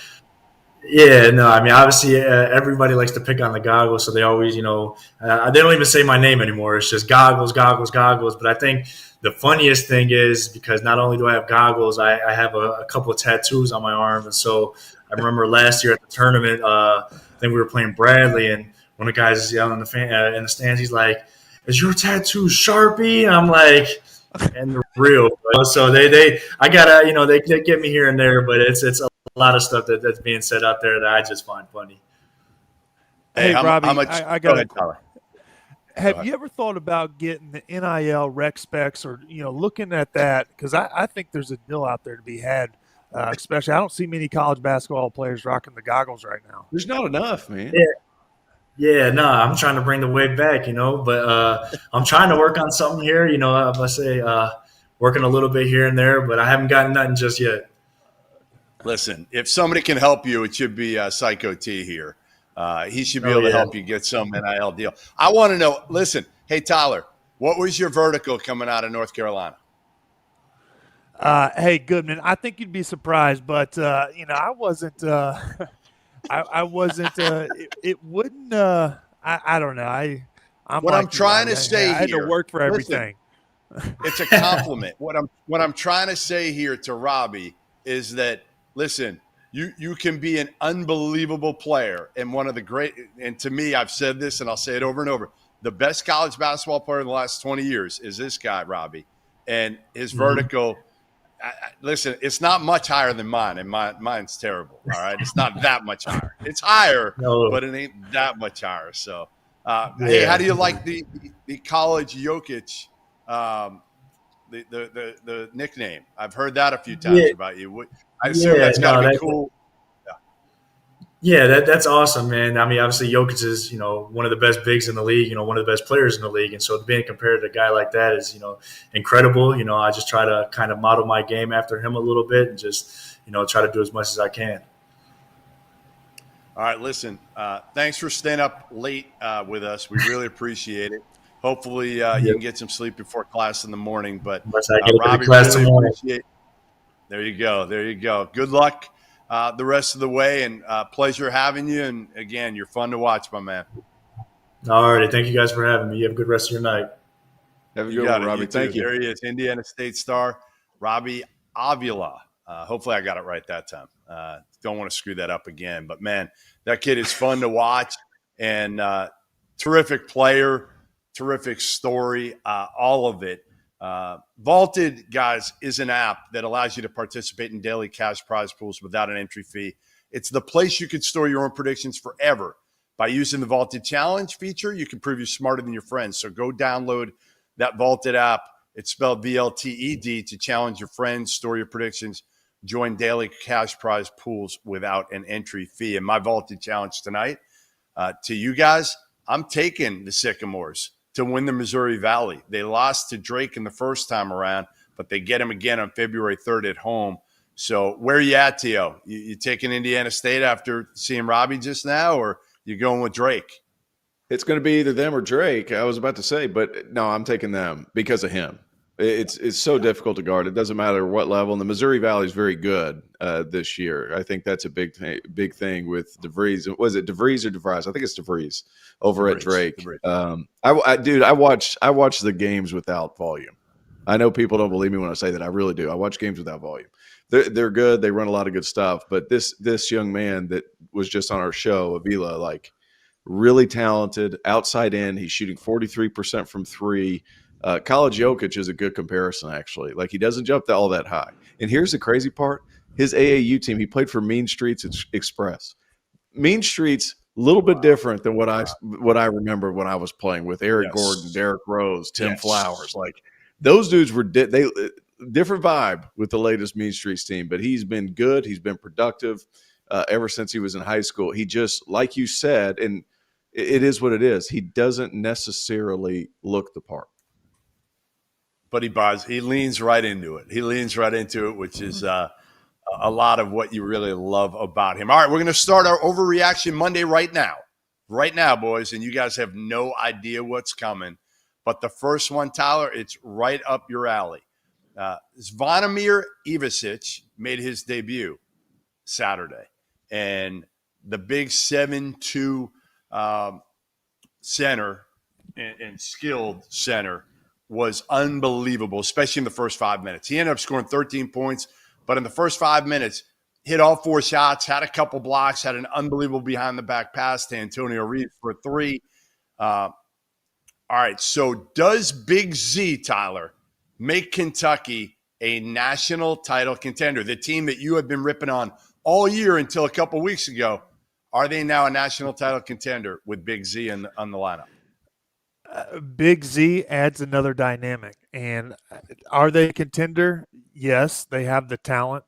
Yeah, no, I mean, obviously everybody likes to pick on the Goggles, so they always, they don't even say my name anymore. It's just Goggles. But I think the funniest thing is, because not only do I have goggles, I have a couple of tattoos on my arm. And so I remember last year at the tournament, I think we were playing Bradley, and one of the guys is yelling in the stands, he's like, "Is your tattoo Sharpie?" And I'm like, and they're real. So I gotta, they get me here and there, but it's a lot of stuff that's being said out there that I just find funny. Hey, Robbie, I got it. Have you ever thought about getting the NIL rec specs, or looking at that? Because I think there's a deal out there to be had. Especially, I don't see many college basketball players rocking the goggles right now. There's not enough, man. Yeah, no, I'm trying to bring the wave back, but I'm trying to work on something here, I say working a little bit here and there, but I haven't gotten nothing just yet. Listen, if somebody can help you, it should be Psycho T here. He should be able to help you get some NIL deal. I want to know, listen, hey, Tyler, what was your vertical coming out of North Carolina? Hey, Goodman, I think you'd be surprised, but, I wasn't I wasn't. It wouldn't. I don't know. I'm trying to say here. I had to work for everything. Listen, it's a compliment. What I'm trying to say here to Robbie is that, listen, you can be an unbelievable player and one of the great. And to me, I've said this and I'll say it over and over. The best college basketball player in the last 20 years is this guy, Robbie, and his vertical. Listen, it's not much higher than mine, and mine's terrible. All right, it's not that much higher. It's higher, but it ain't that much higher. So, hey, how do you like the college Jokic, the nickname? I've heard that a few times about you. I assume that's got to be cool. Yeah, that's awesome, man. I mean, obviously Jokic is, one of the best bigs in the league, one of the best players in the league. And so being compared to a guy like that is, incredible. I just try to kind of model my game after him a little bit and just, try to do as much as I can. All right, listen, thanks for staying up late with us. We really appreciate it. Hopefully you can get some sleep before class in the morning. But Robbie, really appreciate it. There you go. There you go. Good luck the rest of the way, and pleasure having you. And, again, you're fun to watch, my man. All righty. Thank you guys for having me. You have a good rest of your night. Have a good one, Robbie. Thank you. There he is, Indiana State star, Robbie Avila. Hopefully I got it right that time. Don't want to screw that up again. But, man, that kid is fun to watch, and terrific player, terrific story, all of it. Vaulted, guys, is an app that allows you to participate in daily cash prize pools without an entry fee. It's the place you can store your own predictions forever. By using the Vaulted Challenge feature, you can prove you're smarter than your friends. So go download that Vaulted app. It's spelled VLTED to challenge your friends, store your predictions, join daily cash prize pools without an entry fee. And my Vaulted Challenge tonight, to you guys, I'm taking the Sycamores to win the Missouri Valley. They lost to Drake in the first time around, but they get him again on February 3rd at home. So where are you at, T.O.? You taking Indiana State after seeing Robbie just now, or you going with Drake? It's going to be either them or Drake, I was about to say, but no, I'm taking them because of him. It's so difficult to guard. It doesn't matter what level. And the Missouri Valley is very good this year. I think that's a big thing with DeVries. Was it DeVries or DeVries? I think it's DeVries over at Drake. I watch the games without volume. I know people don't believe me when I say that. I really do. I watch games without volume. They're good. They run a lot of good stuff. But this young man that was just on our show, Avila, really talented, outside in. He's shooting 43% from three. College Jokic is a good comparison, actually. He doesn't jump all that high. And here's the crazy part. His AAU team, he played for Mean Streets Express. Mean Streets, a little bit different than what I remember when I was playing with Eric Gordon, Derrick Rose, Tim Flowers. Those dudes were different vibe with the latest Mean Streets team. But he's been good. He's been productive ever since he was in high school. He just, like you said, and it is what it is, he doesn't necessarily look the part. But he leans right into it. He leans right into it, which is a lot of what you really love about him. All right, we're going to start our Overreaction Monday right now. Right now, boys, and you guys have no idea what's coming. But the first one, Tyler, it's right up your alley. Zvonimir Ivisic made his debut Saturday. And the big 7'2" center and skilled center was unbelievable, especially in the first 5 minutes. He ended up scoring 13 points, but in the first 5 minutes, hit all four shots, had a couple blocks, had an unbelievable behind-the-back pass to Antonio Reeves for three. All right, so does Big Z, Tyler, make Kentucky a national title contender? The team that you have been ripping on all year until a couple weeks ago, are they now a national title contender with Big Z on the lineup? Big Z adds another dynamic. And are they a contender? Yes, they have the talent.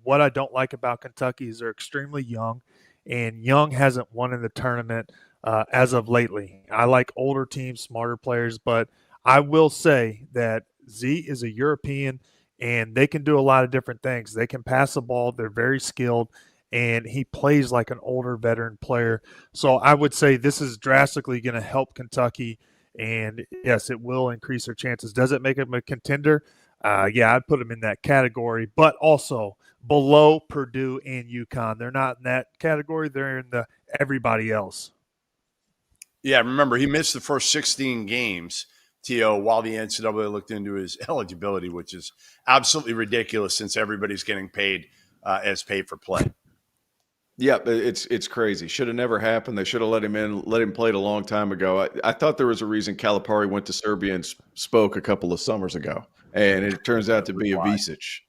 What I don't like about Kentucky is they're extremely young, and Young hasn't won in the tournament as of lately. I like older teams, smarter players, but I will say that Z is a European, and they can do a lot of different things. They can pass the ball. They're very skilled, and he plays like an older veteran player. So I would say this is drastically going to help Kentucky. And, yes, it will increase their chances. Does it make them a contender? Yeah, I'd put them in that category, but also below Purdue and UConn. They're not in that category. They're in the everybody else. Yeah, remember, he missed the first 16 games, T.O., while the NCAA looked into his eligibility, which is absolutely ridiculous since everybody's getting paid as pay for play. Yeah, it's crazy. Should have never happened. They should have let him in, let him play it a long time ago. I thought there was a reason Calipari went to Serbia and spoke a couple of summers ago, and it turns out to be Ivisic.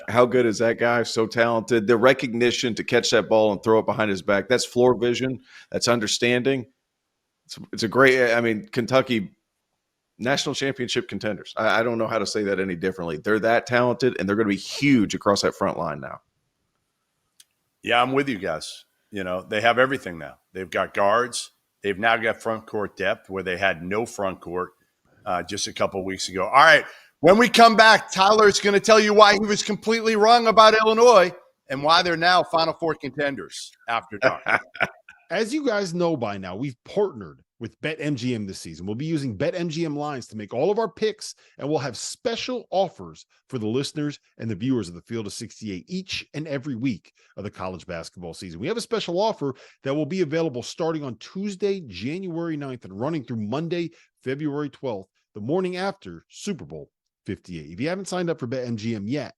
How good is that guy? So talented. The recognition to catch that ball and throw it behind his back, that's floor vision. That's understanding. It's a great – Kentucky national championship contenders. I don't know how to say that any differently. They're that talented, and they're going to be huge across that front line now. Yeah, I'm with you guys. they have everything now. They've got guards. They've now got front court depth where they had no front court just a couple of weeks ago. All right, when we come back, Tyler's going to tell you why he was completely wrong about Illinois and why they're now Final Four contenders after dark. As you guys know by now, we've partnered with BetMGM this season. We'll be using BetMGM lines to make all of our picks, and we'll have special offers for the listeners and the viewers of the Field of 68 each and every week of the college basketball season. We have a special offer that will be available starting on Tuesday, January 9th and running through Monday, February 12th, the morning after Super Bowl 58. If you haven't signed up for BetMGM yet,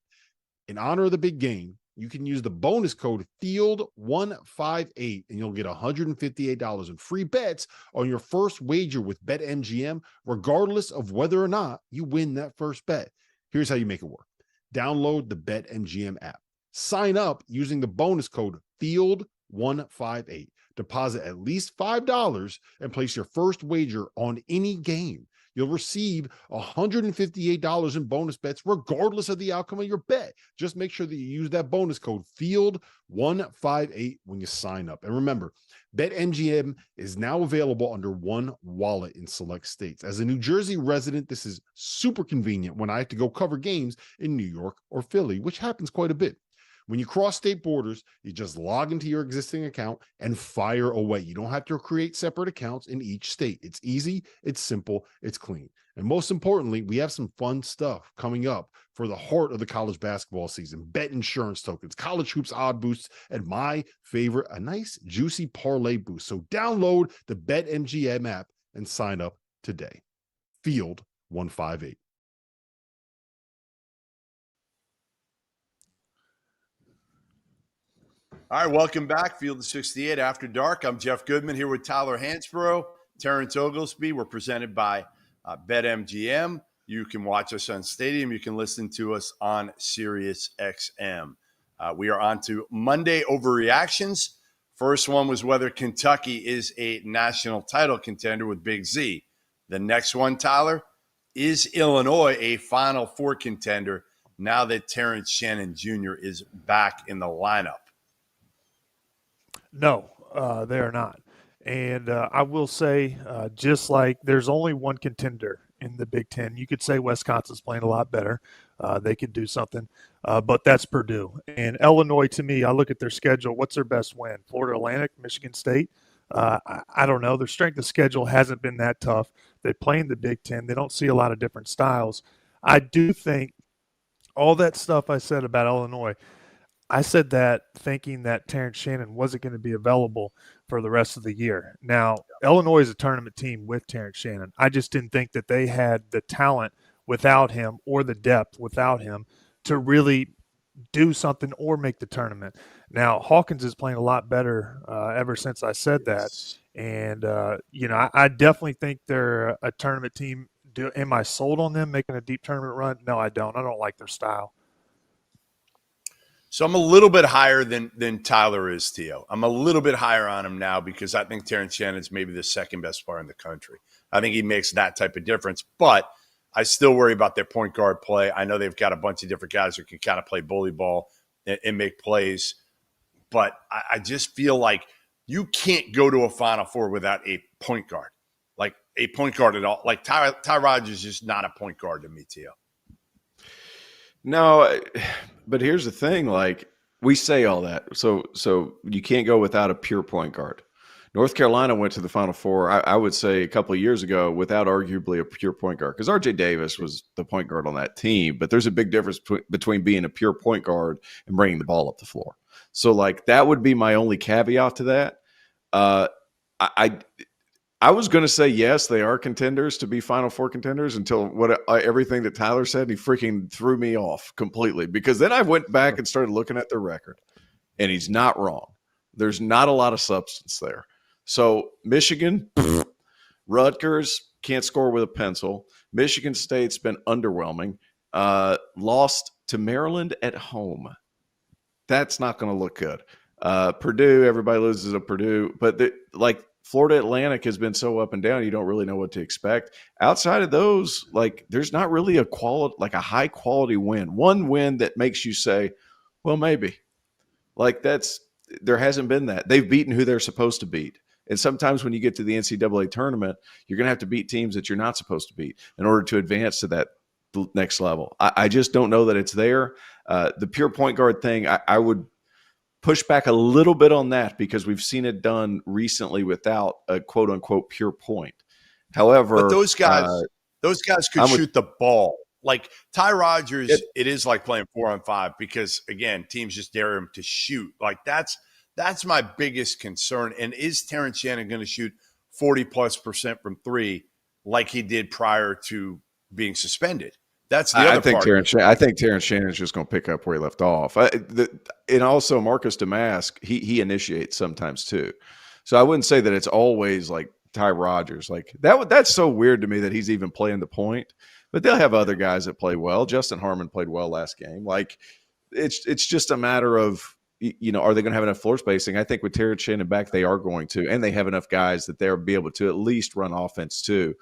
in honor of the big game, you can use the bonus code FIELD158 and you'll get $158 in free bets on your first wager with BetMGM, regardless of whether or not you win that first bet. Here's how you make it work. Download the BetMGM app. Sign up using the bonus code FIELD158. Deposit at least $5 and place your first wager on any game. You'll receive $158 in bonus bets regardless of the outcome of your bet. Just make sure that you use that bonus code FIELD158 when you sign up. And remember, BetMGM is now available under one wallet in select states. As a New Jersey resident, this is super convenient when I have to go cover games in New York or Philly, which happens quite a bit. When you cross state borders, you just log into your existing account and fire away. You don't have to create separate accounts in each state. It's easy, it's simple, it's clean. And most importantly, we have some fun stuff coming up for the heart of the college basketball season. Bet insurance tokens, college hoops odd boosts, and my favorite, a nice juicy parlay boost. So download the BetMGM app and sign up today. Field 158. All right, welcome back. Field of 68 After Dark. I'm Jeff Goodman here with Tyler Hansbrough, Terrence Oglesby. We're presented by BetMGM. You can watch us on Stadium. You can listen to us on Sirius XM. We are on to Monday overreactions. First one was whether Kentucky is a national title contender with Big Z. The next one, Tyler, is Illinois a Final Four contender now that Terrence Shannon Jr. is back in the lineup? No, they are not. And I will say, just like there's only one contender in the Big Ten, you could say Wisconsin's playing a lot better. They could do something, but that's Purdue. And Illinois, to me, I look at their schedule. What's their best win? Florida Atlantic, Michigan State? I don't know. Their strength of schedule hasn't been that tough. They play in the Big Ten. They don't see a lot of different styles. I do think all that stuff I said about Illinois, I said that thinking that Terrence Shannon wasn't going to be available for the rest of the year. Now, Illinois is a tournament team with Terrence Shannon. I just didn't think that they had the talent without him or the depth without him to really do something or make the tournament. Now, Hawkins is playing a lot better ever since I said that. And, I definitely think they're a tournament team. Am I sold on them making a deep tournament run? No, I don't. I don't like their style. So I'm a little bit higher than Tyler is, Tio. I'm a little bit higher on him now because I think Terrence Shannon's maybe the second best player in the country. I think he makes that type of difference, but I still worry about their point guard play. I know they've got a bunch of different guys who can kind of play bully ball and make plays, but I just feel like you can't go to a Final Four without a point guard, like a point guard at all. Like Ty Rodgers is just not a point guard to me, Tio. No, but here's the thing, like we say all that. So you can't go without a pure point guard. North Carolina went to the Final Four, I would say a couple of years ago, without arguably a pure point guard because R.J. Davis was the point guard on that team. But there's a big difference between being a pure point guard and bringing the ball up the floor. So, like, that would be my only caveat to that. I was going to say, yes, they are contenders to be Final Four contenders until everything that Tyler said, he freaking threw me off completely because then I went back and started looking at their record, and he's not wrong. There's not a lot of substance there. So Michigan, Rutgers can't score with a pencil. Michigan State's been underwhelming. Lost to Maryland at home. That's not going to look good. Purdue, everybody loses to Purdue, but Florida Atlantic has been so up and down, you don't really know what to expect. Outside of those, there's not really a high quality win. One win that makes you say, well, maybe. there hasn't been that. They've beaten who they're supposed to beat. And sometimes when you get to the NCAA tournament, you're going to have to beat teams that you're not supposed to beat in order to advance to that next level. I just don't know that it's there. The pure point guard thing, I would push back a little bit on that because we've seen it done recently without a quote unquote pure point. However, but those guys could shoot the ball. Like Ty Rodgers, it is like playing 4-on-5 because again, teams just dare him to shoot. Like that's my biggest concern. And is Terrence Shannon going to shoot 40+% from three like he did prior to being suspended? That's the other part. I think Terrence Shannon is just going to pick up where he left off. And also Marcus Damask, he initiates sometimes too. So I wouldn't say that it's always like Ty Rodgers. Like that's so weird to me that he's even playing the point. But they'll have other guys that play well. Justin Harmon played well last game. Like it's just a matter of, are they going to have enough floor spacing? I think with Terrence Shannon back, they are going to, and they have enough guys that they'll be able to at least run offense too.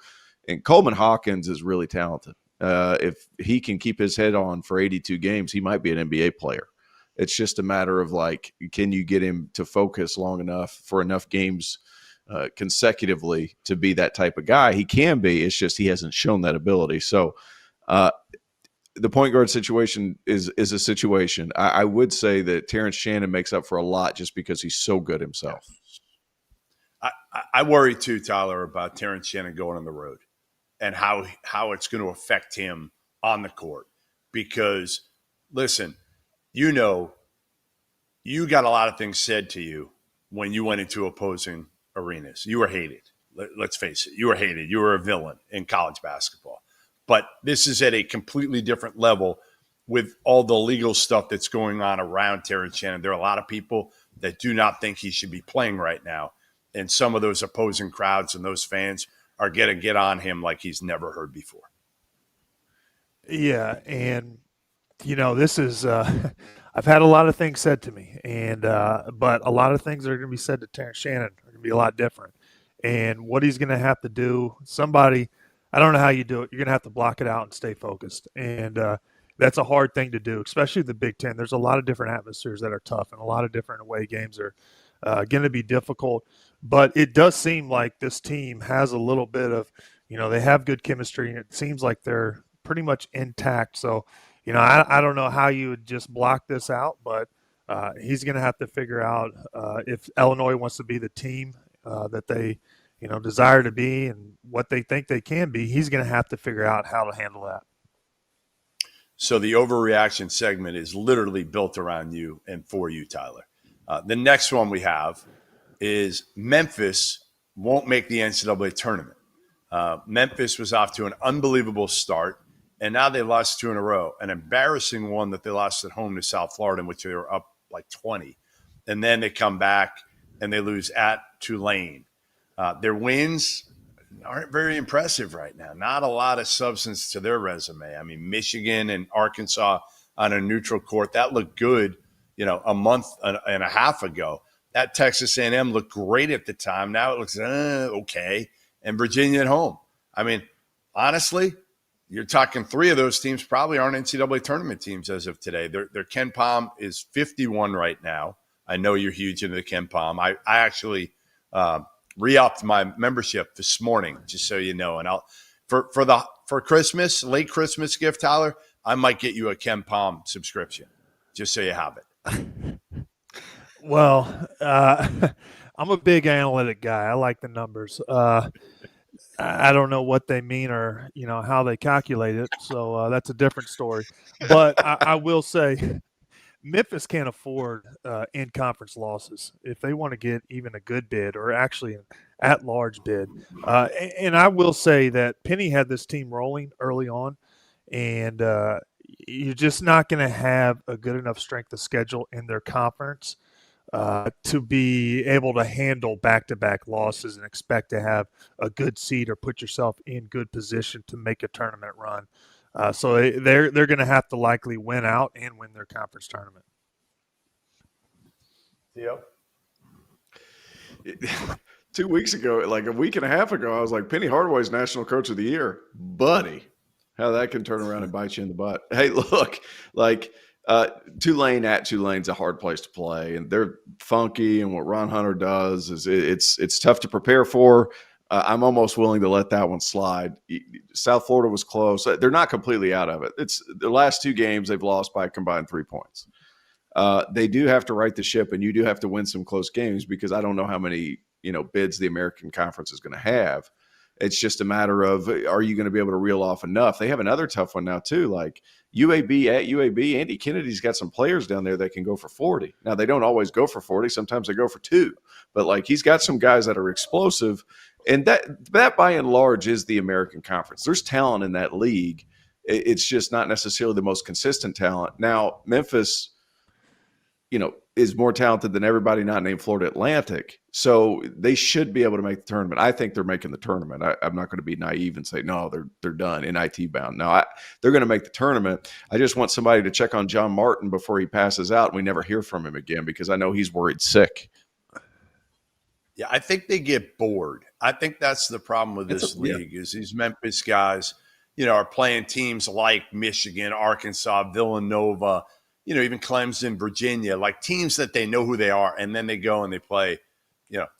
And Coleman Hawkins is really talented. If he can keep his head on for 82 games, he might be an NBA player. It's just a matter of like, can you get him to focus long enough for enough games consecutively to be that type of guy? He can be. It's just he hasn't shown that ability. So the point guard situation is a situation. I would say that Terrence Shannon makes up for a lot just because he's so good himself. I worry too, Tyler, about Terrence Shannon going on the road and how it's going to affect him on the court. Because, listen, you got a lot of things said to you when you went into opposing arenas. You were hated. Let's face it. You were hated. You were a villain in college basketball. But this is at a completely different level with all the legal stuff that's going on around Terrence Shannon. There are a lot of people that do not think he should be playing right now. And some of those opposing crowds and those fans are going to get on him like he's never heard before. Yeah, and, this is I've had a lot of things said to me, and but a lot of things that are going to be said to Terrence Shannon are going to be a lot different. And what he's going to have to do, I don't know how you do it. You're going to have to block it out and stay focused. And that's a hard thing to do, especially the Big Ten. There's a lot of different atmospheres that are tough, and a lot of different away games are going to be difficult. But it does seem like this team has a little bit of, they have good chemistry, and it seems like they're pretty much intact. So, I don't know how you would just block this out, but he's going to have to figure out if Illinois wants to be the team that they desire to be and what they think they can be. He's going to have to figure out how to handle that. So the overreaction segment is literally built around you and for you, Tyler. The next one we have is Memphis won't make the NCAA tournament. Memphis was off to an unbelievable start, and now they lost 2 in a row. An embarrassing one that they lost at home to South Florida, in which they were up like 20. And then they come back and they lose at Tulane. Their wins aren't very impressive right now. Not a lot of substance to their resume. I mean, Michigan and Arkansas on a neutral court, that looked good, a month and a half ago. That Texas A&M looked great at the time. Now it looks okay. And Virginia at home. I mean, honestly, you're talking 3 of those teams probably aren't NCAA tournament teams as of today. Their Ken Pom is 51 right now. I know you're huge into the Ken Pom. I actually re-upped my membership this morning, just so you know. And I'll for Christmas, late Christmas gift, Tyler, I might get you a Ken Pom subscription, just so you have it. Well, I'm a big analytic guy. I like the numbers. I don't know what they mean or, how they calculate it. So that's a different story. But I will say Memphis can't afford in-conference losses if they want to get even a good bid or actually an at-large bid. And I will say that Penny had this team rolling early on, and you're just not going to have a good enough strength of schedule in their conference to be able to handle back-to-back losses and expect to have a good seed or put yourself in good position to make a tournament run. So they're going to have to likely win out and win their conference tournament. Yep. 2 weeks ago, like a week and a half ago, I was like, Penny Hardaway's National Coach of the Year. Buddy, how that can turn around and bite you in the butt. Hey, look, like Tulane at Tulane's a hard place to play, and they're funky. And what Ron Hunter does is it's tough to prepare for. I'm almost willing to let that one slide. South Florida was close. They're not completely out of it. It's the last 2 games they've lost by a combined 3 points. They do have to right the ship, and you do have to win some close games because I don't know how many bids the American Conference is going to have. It's just a matter of, are you going to be able to reel off enough? They have another tough one now too, like UAB at UAB. Andy Kennedy's got some players down there that can go for 40. Now, they don't always go for 40. Sometimes they go for 2. But, like, he's got some guys that are explosive. And that by and large is the American Conference. There's talent in that league. It's just not necessarily the most consistent talent. Now, Memphis, is more talented than everybody not named Florida Atlantic. So they should be able to make the tournament. I think they're making the tournament. I'm not going to be naive and say, no, they're done, NIT bound. No, they're going to make the tournament. I just want somebody to check on John Martin before he passes out and we never hear from him again because I know he's worried sick. Yeah, I think they get bored. I think that's the problem with this league is these Memphis guys, are playing teams like Michigan, Arkansas, Villanova, even Clemson, Virginia, like teams that they know who they are. And then they go and they play,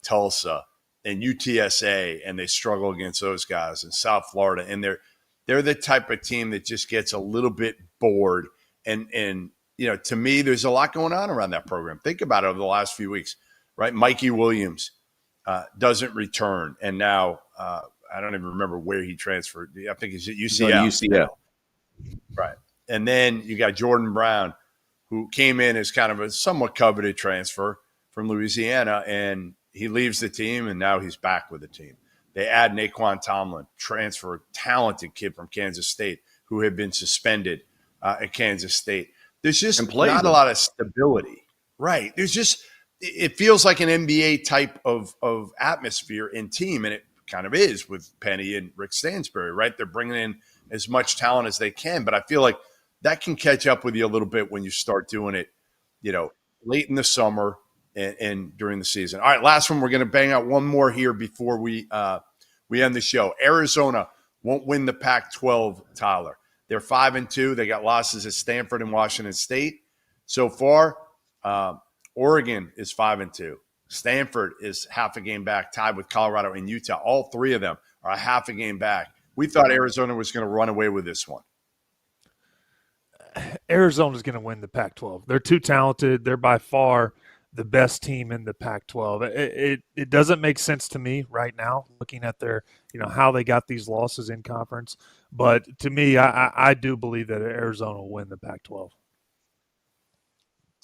Tulsa and UTSA, and they struggle against those guys in South Florida. And they're the type of team that just gets a little bit bored. And to me, there's a lot going on around that program. Think about it over the last few weeks, right? Mikey Williams doesn't return. And now I don't even remember where he transferred. I think he's at UCL. UCL. Right. And then you got Jordan Brown, who came in as kind of a somewhat coveted transfer from Louisiana, and he leaves the team, and now he's back with the team. They add Naquan Tomlin, transfer, talented kid from Kansas State, who had been suspended at Kansas State. There's just not a lot of stability. Right. It feels like an NBA type of atmosphere in team, and it kind of is with Penny and Rick Stansbury, right? They're bringing in as much talent as they can, but I feel like that can catch up with you a little bit when you start doing it, late in the summer and during the season. All right, last one. We're going to bang out one more here before we end the show. Arizona won't win the Pac-12, Tyler. They're 5-2. They got losses at Stanford and Washington State so far. Oregon is 5-2. Stanford is half a game back, tied with Colorado and Utah. All 3 of them are a half a game back. We thought Arizona was going to run away with this one. Arizona's going to win the Pac-12. They're too talented. They're by far the best team in the Pac-12. It doesn't make sense to me right now, looking at their, how they got these losses in conference. But to me, I do believe that Arizona will win the Pac-12.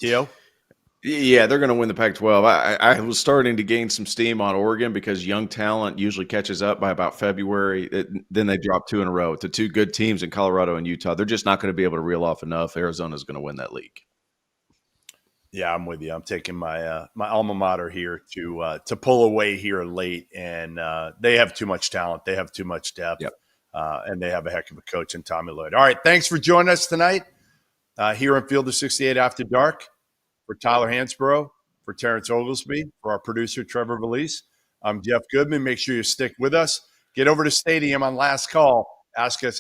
Gio? Yeah, they're going to win the Pac-12. I was starting to gain some steam on Oregon because young talent usually catches up by about February. Then they drop 2 in a row to 2 good teams in Colorado and Utah. They're just not going to be able to reel off enough. Arizona's going to win that league. Yeah, I'm with you. I'm taking my my alma mater here to pull away here late, and they have too much talent. They have too much depth, and they have a heck of a coach in Tommy Lloyd. All right, thanks for joining us tonight here on Field of 68 After Dark. For Tyler Hansbrough, for Terrence Oglesby, for our producer, Trevor Valise, I'm Jeff Goodman. Make sure you stick with us. Get over to Stadium on Last Call. Ask us